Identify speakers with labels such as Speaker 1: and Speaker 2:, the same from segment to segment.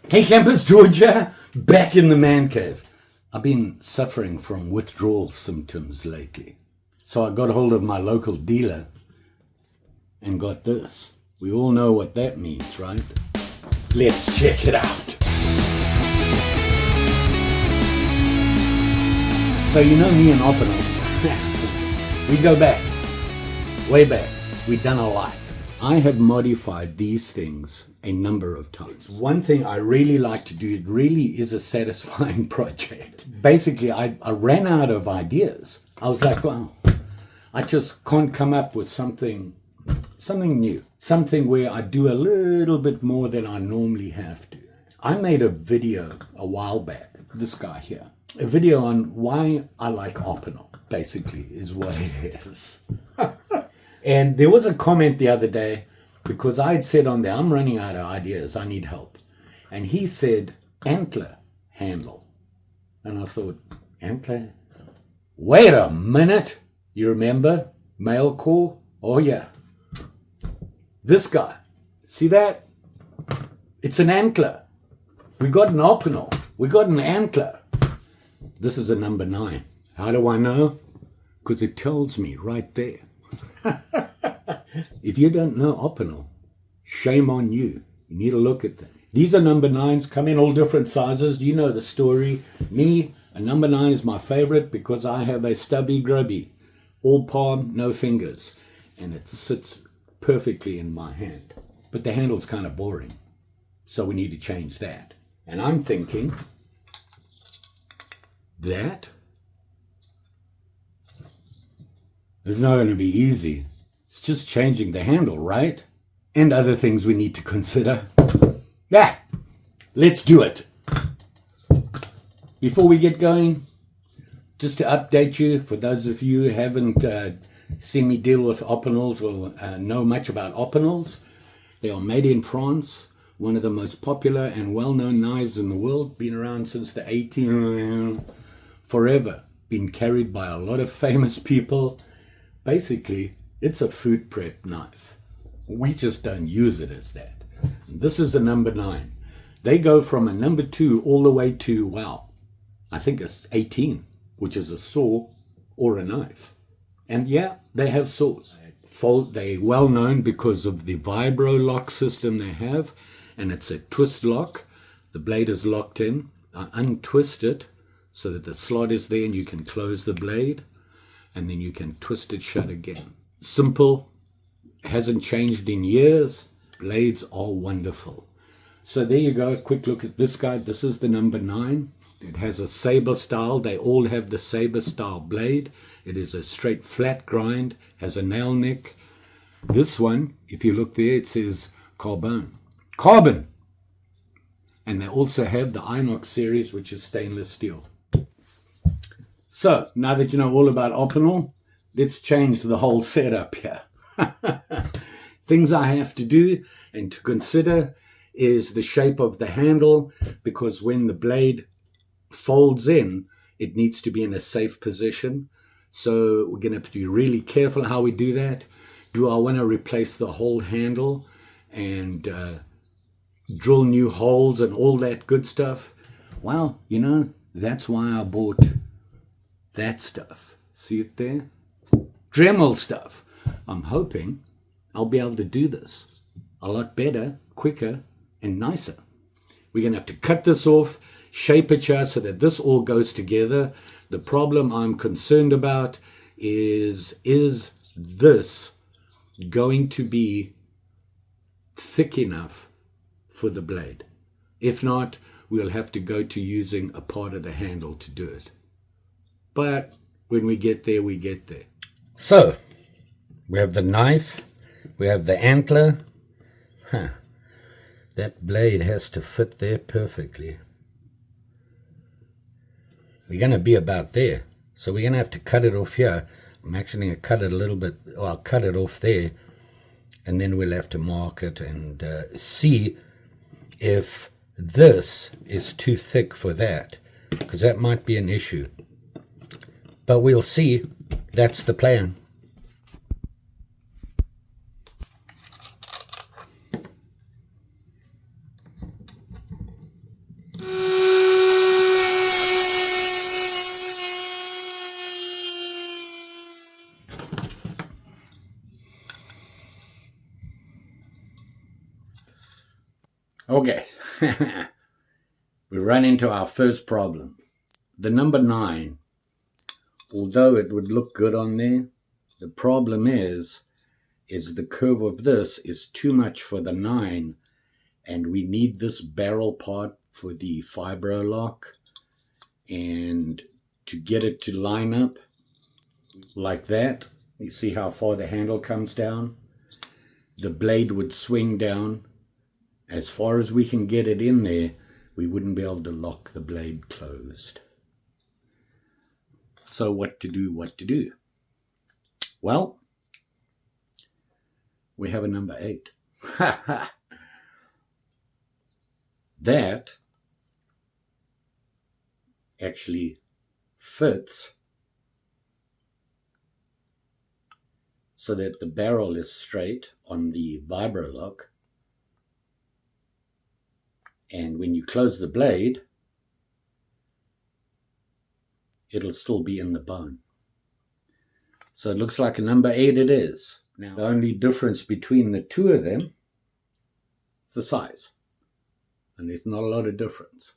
Speaker 1: Hey campers, Georgia, back in the man cave. I've been suffering from withdrawal symptoms lately. So I got hold of my local dealer and got this. We all know what that means, right? Let's check it out. So you know me and Opinel. We go back, way back. We've done a lot. I have modified these things a number of times. One thing I really like to do, it really is a satisfying project. Basically, I ran out of ideas. I was like, well, I just can't come up with something new, something where I do a little bit more than I normally have to. I made a video a while back, this guy here, a video on why I like Opinel, basically, is what it is. And there was a comment the other day, because I had said on there, I'm running out of ideas, I need help. And he said, antler handle. And I thought, antler? Wait a minute. You remember? Mail call? Oh yeah. This guy. See that? It's an antler. We got an Opinel. We got an antler. This is a number 9. How do I know? Because it tells me right there. If you don't know Opinel, shame on you. You need to look at them. These are number 9s, come in all different sizes. You know the story. Me, a number 9 is my favorite because I have a stubby grubby, all palm, no fingers, and it sits perfectly in my hand. But the handle's kind of boring, so we need to change that. And I'm thinking that it's not going to be easy. It's just changing the handle, right? And other things we need to consider. Yeah, let's do it. Before we get going, just to update you, for those of you who haven't seen me deal with Opinels or know much about Opinels, they are made in France, one of the most popular and well-known knives in the world, been around since the 1800s, forever, been carried by a lot of famous people. Basically, it's a food prep knife. We just don't use it as that. This is a number 9. They go from a number 2 all the way to, wow, I think it's 18, which is a saw or a knife. And yeah, they have saws. They're well known because of the vibro lock system they have, and it's a twist lock. The blade is locked in. I untwist it so that the slot is there and you can close the blade, and then you can twist it shut again. Simple, hasn't changed in years. Blades are wonderful. So there you go, a quick look at this guy. This is the number 9. It has a saber style. They all have the saber style blade. It is a straight flat grind, has a nail neck. This one, if you look there, it says carbon. And they also have the Inox series, which is stainless steel. So, now that you know all about Opinel, let's change the whole setup here. Things I have to do and to consider is the shape of the handle, because when the blade folds in, it needs to be in a safe position. So we're going to have to be really careful how we do that. Do I want to replace the whole handle and drill new holes and all that good stuff? Well, you know, that's why I bought that stuff. See it there? Dremel stuff. I'm hoping I'll be able to do this a lot better, quicker, and nicer. We're going to have to cut this off, shape it here so that this all goes together. The problem I'm concerned about is this going to be thick enough for the blade? If not, we'll have to go to using a part of the handle to do it. But when we get there, we get there. So, we have the knife, we have the antler. That blade has to fit there perfectly. We're going to be about there. So we're going to have to cut it off here. I'm actually going to cut it a little bit, or I'll cut it off there. And then we'll have to mark it and see if this is too thick for that, because that might be an issue. But we'll see. That's the plan. Okay, we run into our first problem. The number 9, although it would look good on there, the problem is the curve of this is too much for the 9, and we need this barrel part for the fibro lock, and to get it to line up like that, you see how far the handle comes down? The blade would swing down. As far as we can get it in there, we wouldn't be able to lock the blade closed. So what to do? Well, we have a number 8. That actually fits so that the barrel is straight on the vibro lock, and when you close the blade, it'll still be in the bone. So it looks like a number 8 it is. Now, the only difference between the two of them is the size, and there's not a lot of difference.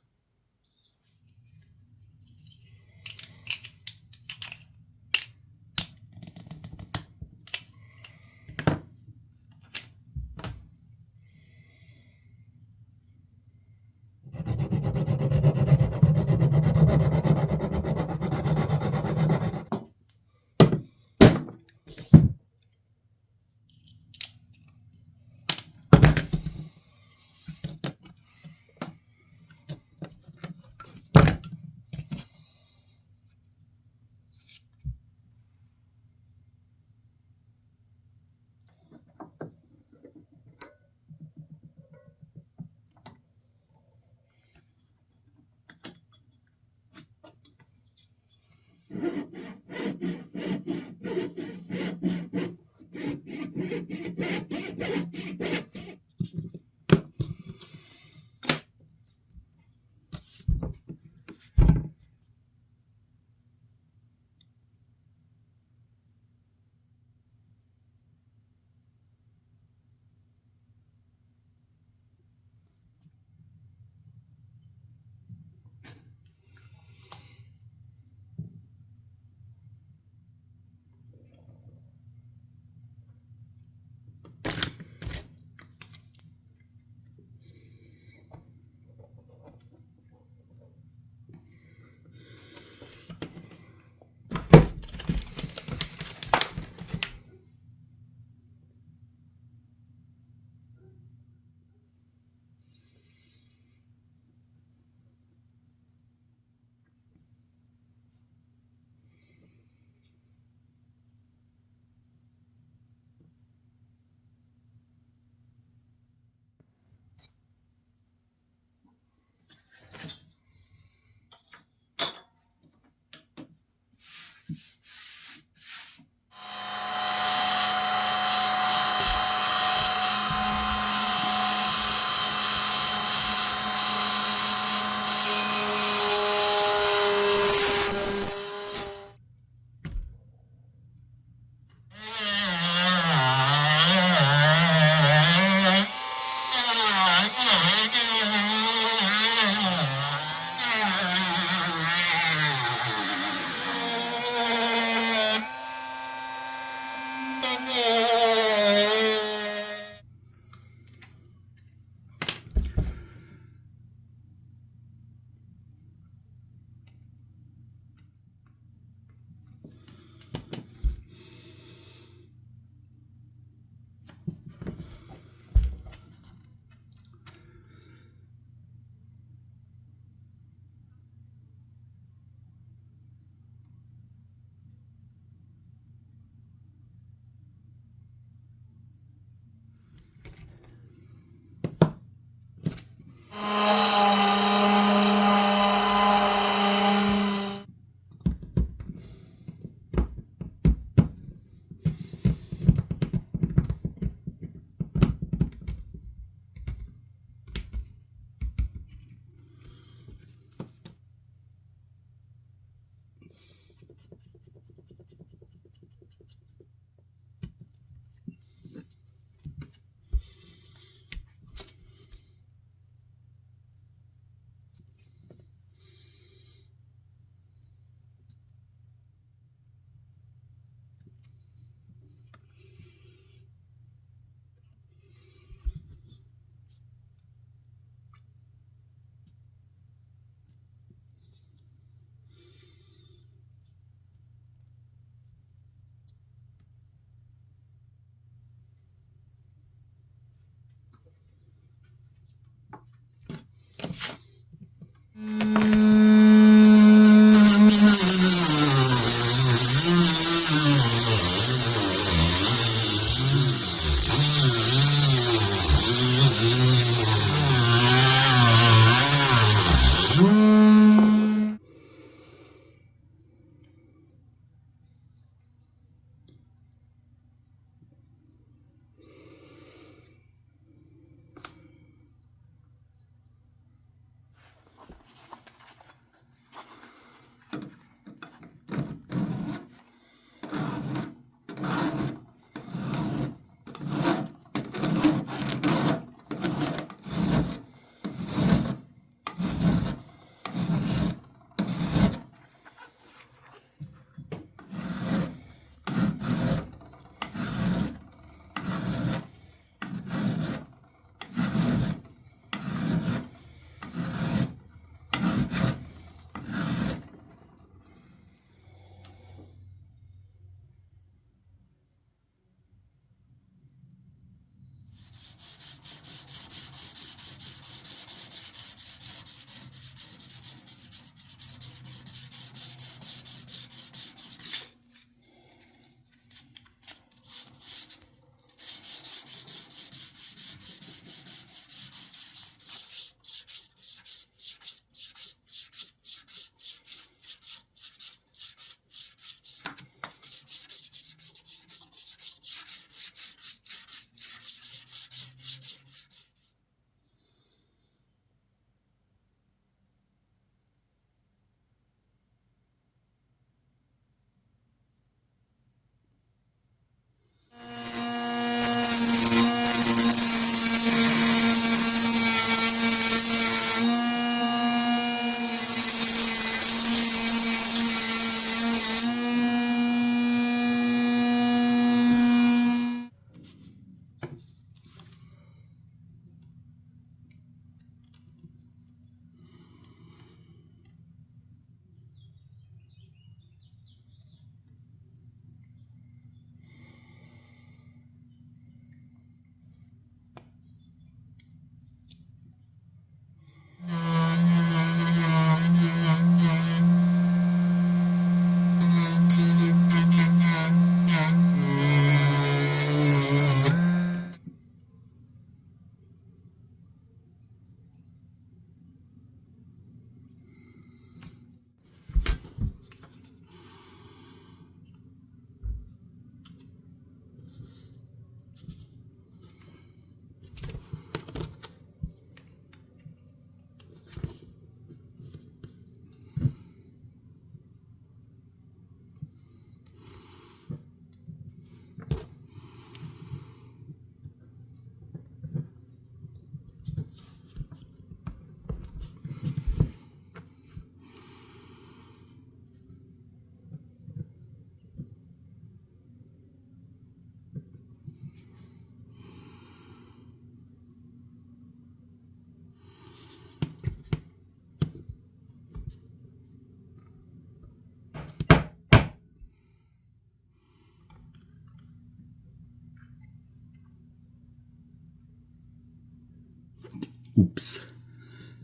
Speaker 1: Oops.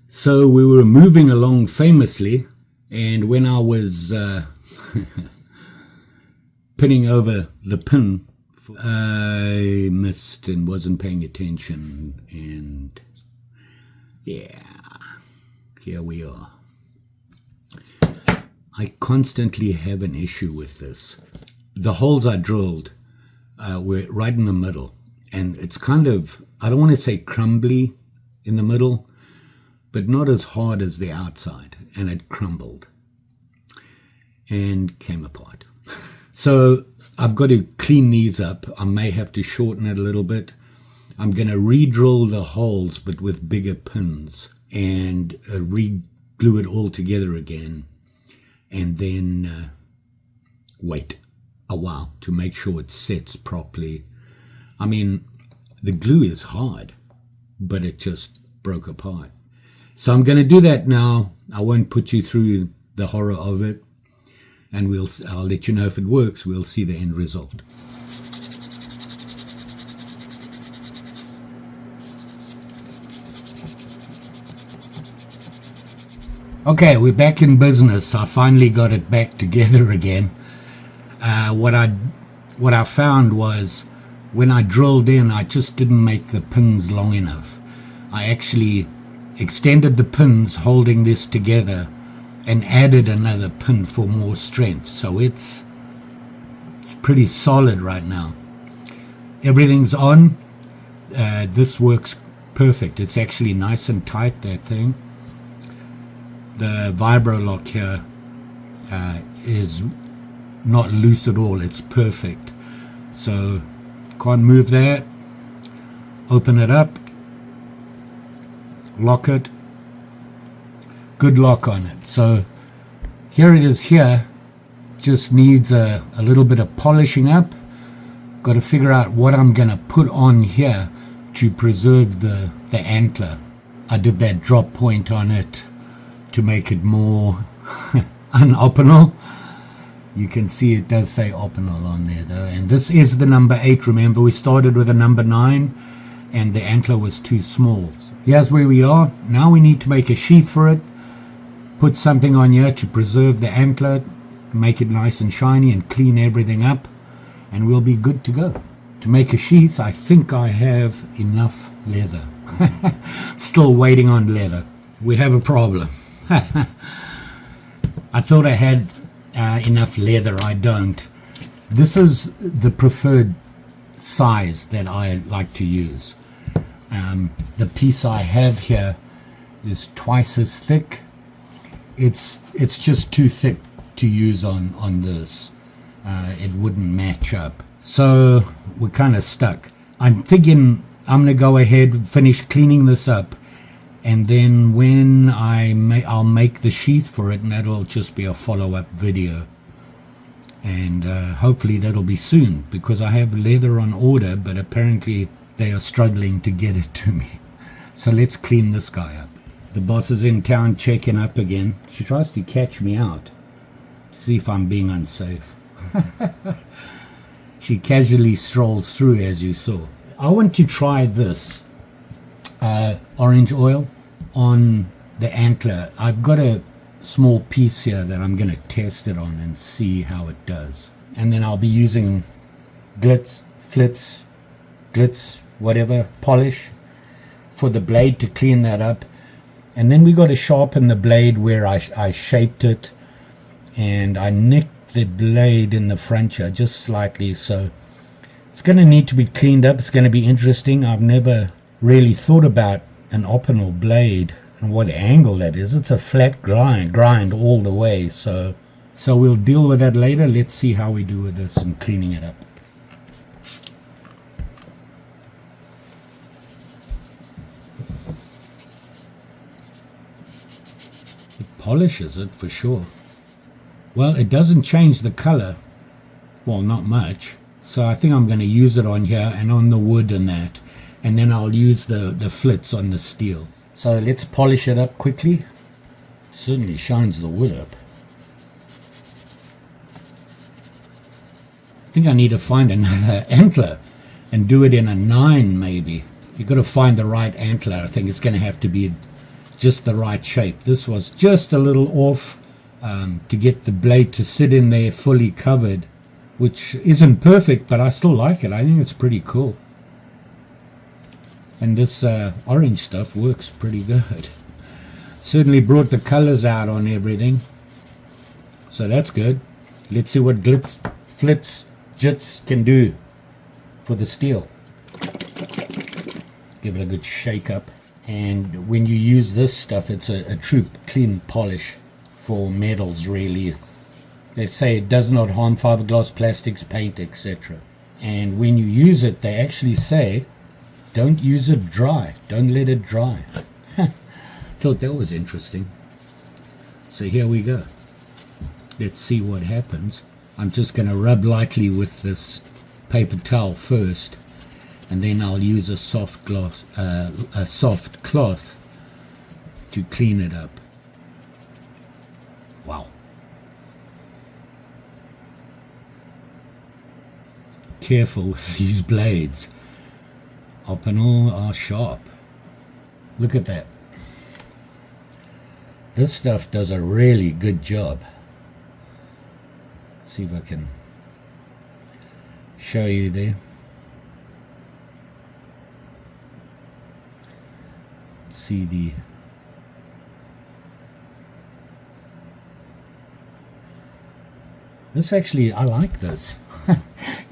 Speaker 1: So we were moving along famously, and when I was pinning over the pin, I missed and wasn't paying attention, and yeah, here we are. I constantly have an issue with this. The holes I drilled were right in the middle, and it's kind of, I don't want to say crumbly in the middle, but not as hard as the outside, and it crumbled and came apart. So I've got to clean these up. I may have to shorten it a little bit. I'm going to re-drill the holes, but with bigger pins, and re-glue it all together again, and then wait a while to make sure it sets properly. I mean, the glue is hard, but it just broke apart. So I'm going to do that now. I won't put you through the horror of it, and I'll let you know if it works. We'll see the end result. Okay, we're back in business. I finally got it back together again. What I found was when I drilled in, I just didn't make the pins long enough. I actually extended the pins holding this together and added another pin for more strength. So it's pretty solid right now. Everything's on. This works perfect. It's actually nice and tight, that thing. The vibro lock here is not loose at all. It's perfect. So can't move that. Open it up, lock it, good lock on it. So here it is here. Just needs a little bit of polishing up. Got to figure out what I'm going to put on here to preserve the antler. I did that drop point on it to make it more un-Opinel. You can see it does say Opinel on there though, and this is the number 8. Remember, we started with a number 9 and the antler was too small. So here's where we are. Now we need to make a sheath for it, put something on here to preserve the antler, make it nice and shiny and clean everything up, and we'll be good to go. To make a sheath, I think I have enough leather. Still waiting on leather. We have a problem. I thought I had enough leather. I don't. This is the preferred size that I like to use. The piece I have here is twice as thick. It's just too thick to use on this. It wouldn't match up. So we're kind of stuck. I'm thinking I'm going to go ahead, finish cleaning this up, and then when I'll make the sheath for it, and that'll just be a follow-up video. And hopefully that'll be soon, because I have leather on order, but apparently they are struggling to get it to me. So let's clean this guy up. The boss is in town checking up again. She tries to catch me out to see if I'm being unsafe. She casually strolls through, as you saw. I want to try this orange oil on the antler. I've got a small piece here that I'm going to test it on and see how it does. And then I'll be using glitz, whatever, polish for the blade to clean that up. And then we got to sharpen the blade where I shaped it, and I nicked the blade in the front here just slightly, so it's going to need to be cleaned up. It's going to be interesting. I've never really thought about an Opinel blade and what angle that is. It's a flat grind all the way, so we'll deal with that later. Let's see how we do with this and cleaning it up. It polishes it for sure. Well, it doesn't change the color. Well, not much. So I think I'm going to use it on here and on the wood and that. And then I'll use the flits on the steel. So let's polish it up quickly. Certainly shines the wood up. I think I need to find another antler and do it in a 9 maybe. You've got to find the right antler. I think it's going to have to be just the right shape. This was just a little off to get the blade to sit in there fully covered, which isn't perfect, but I still like it. I think it's pretty cool. And this orange stuff works pretty good. Certainly brought the colors out on everything. So that's good. Let's see what Glitz, Flitz, Jits can do for the steel. Give it a good shake up. And when you use this stuff, it's a true clean polish for metals, really. They say it does not harm fiberglass, plastics, paint, etc. And when you use it, they actually say, don't use it dry. Don't let it dry. Thought that was interesting. So here we go. Let's see what happens. I'm just going to rub lightly with this paper towel first, and then I'll use a soft cloth to clean it up. Wow. Careful with these blades. Opinel are sharp. Look at that. This stuff does a really good job. Let's see if I can show you there. Let's see the this actually, I like this.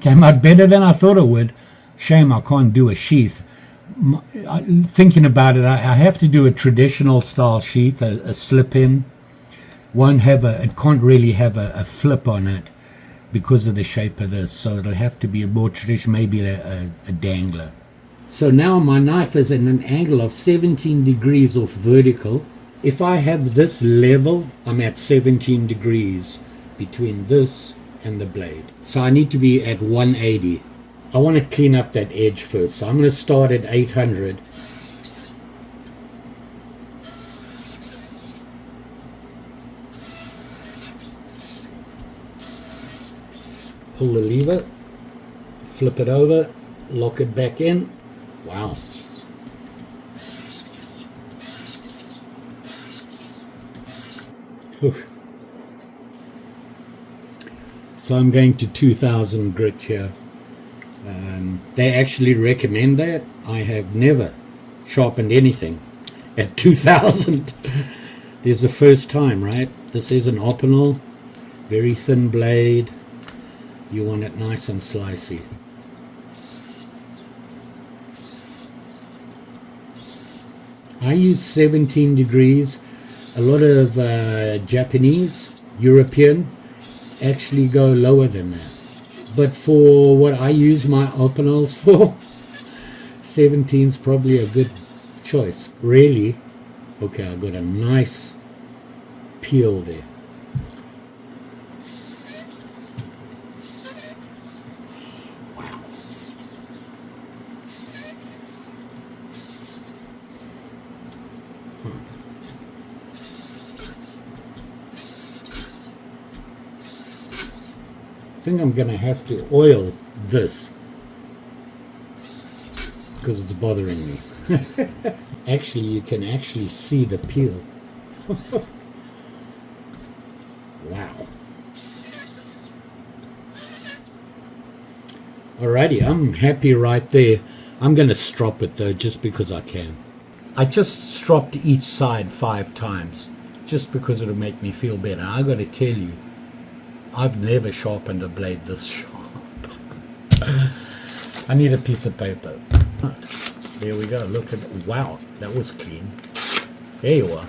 Speaker 1: Came out better than I thought it would. Shame I can't do a sheath. Thinking about it, I have to do a traditional style sheath, a slip in. Won't have it can't really have a flip on it because of the shape of this, so it'll have to be a more traditional, maybe a dangler. So now my knife is at an angle of 17 degrees off vertical. If I have this level, I'm at 17 degrees between this and the blade. So I need to be at 180. I want to clean up that edge first, so I'm going to start at 800. Pull the lever, flip it over, lock it back in. Wow. Oof. So I'm going to 2000 grit here. They actually recommend that. I have never sharpened anything at 2000. This is the first time, right? This is an Opinel, very thin blade. You want it nice and slicey. I use 17 degrees. A lot of Japanese, European actually go lower than that. But for what I use my Opinels for, 17 is probably a good choice. Really? Okay, I got a nice peel there. Wow. I think I'm going to have to oil this because it's bothering me. Actually, you can actually see the peel. Wow. Alrighty, I'm happy right there. I'm going to strop it though, just because I can. I just stropped each side 5 times, just because it'll make me feel better. I got to tell you, I've never sharpened a blade this sharp. I need a piece of paper. There we go. Look at it. Wow, that was clean. There you are.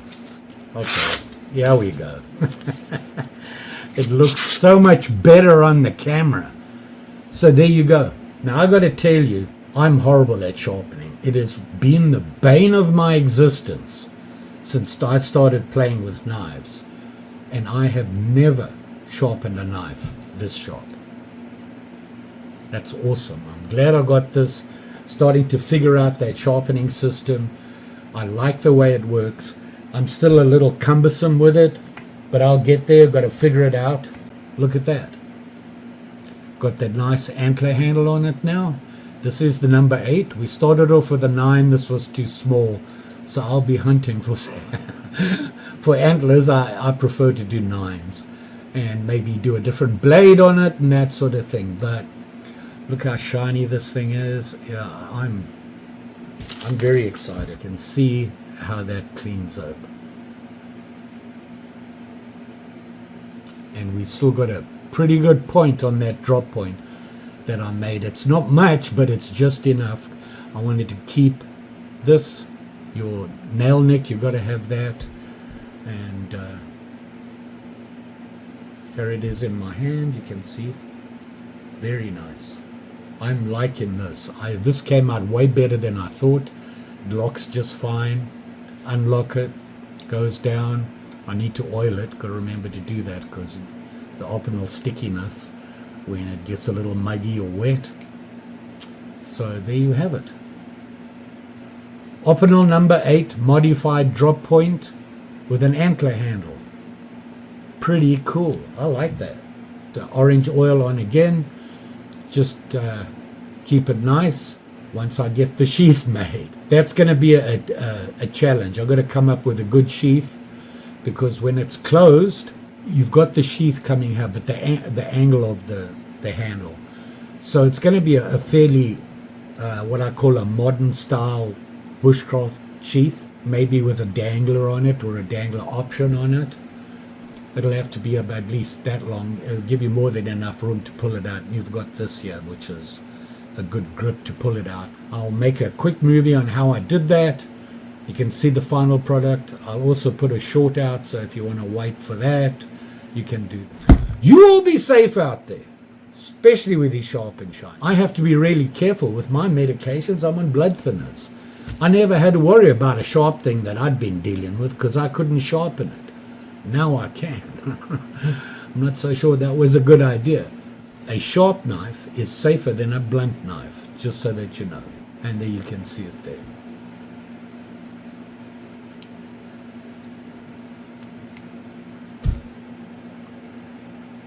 Speaker 1: Okay, here we go. It looks so much better on the camera. So there you go. Now I got to tell you, I'm horrible at sharpening. It has been the bane of my existence since I started playing with knives, and I have never sharpened a knife this sharp. That's awesome. I'm glad I got this. Starting to figure out that sharpening system. I like the way it works. I'm still a little cumbersome with it, but I'll get there. Got to figure it out. Look at that. Got that nice antler handle on it now.
Speaker 2: This is the number 8. We started off with a 9. This was too small, so I'll be hunting for for antlers. I prefer to do 9s and maybe do a different blade on it and that sort of thing. But look how shiny this thing is. Yeah, I'm very excited, and see how that cleans up. And we still got a pretty good point on that drop point that I made. It's not much, but it's just enough. I wanted to keep this, your nail nick, you've got to have that. And here it is in my hand, you can see. Very nice. I'm liking this. This came out way better than I thought. It locks just fine. Unlock it, goes down. I need to oil it. Got to remember to do that because the Opinel stickiness when it gets a little muggy or wet. So there you have it. Opinel number 8 modified drop point with an antler handle. Pretty cool. I like that. The orange oil on again. Just keep it nice once I get the sheath made. That's going to be a challenge. I've got to come up with a good sheath, because when it's closed, you've got the sheath coming here, but the angle of the handle. So it's going to be a fairly, what I call a modern style bushcraft sheath, maybe with a dangler on it or a dangler option on it. It'll have to be about at least that long. It'll give you more than enough room to pull it out. And you've got this here, which is a good grip to pull it out. I'll make a quick movie on how I did that. You can see the final product. I'll also put a short out, so if you want to wait for that, you can do that. You all be safe out there, especially with these sharp and shine. I have to be really careful with my medications. I'm on blood thinners. I never had to worry about a sharp thing that I'd been dealing with because I couldn't sharpen it. Now I can. I'm not so sure that was a good idea. A sharp knife is safer than a blunt knife, just so that you know. And there you can see it there.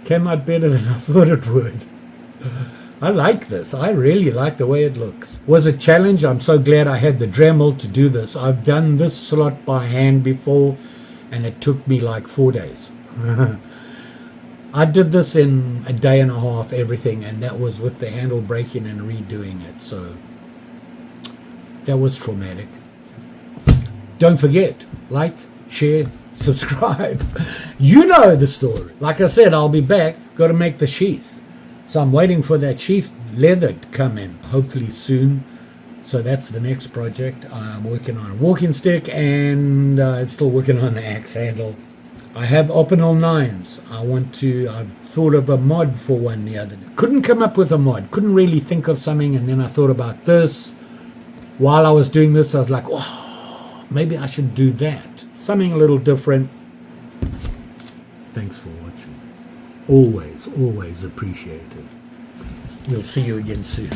Speaker 2: Came out better than I thought it would. I like this. I really like the way it looks. Was a challenge. I'm so glad I had the Dremel to do this. I've done this slot by hand before, and it took me like 4 days. I did this in a day and a half, everything, and that was with the handle breaking and redoing it. So that was traumatic. Don't forget, like, share, subscribe. You know the story. Like I said, I'll be back. Got to make the sheath. So I'm waiting for that sheath leather to come in, hopefully soon. So that's the next project. I'm working on a walking stick, and still working on the axe handle. I have Opinel 9s. I've thought of a mod for one the other day. Couldn't come up with a mod. Couldn't really think of something, and then I thought about this. While I was doing this, I was like, oh, maybe I should do that. Something a little different. Thanks for watching. Always, always appreciated. We'll see you again soon.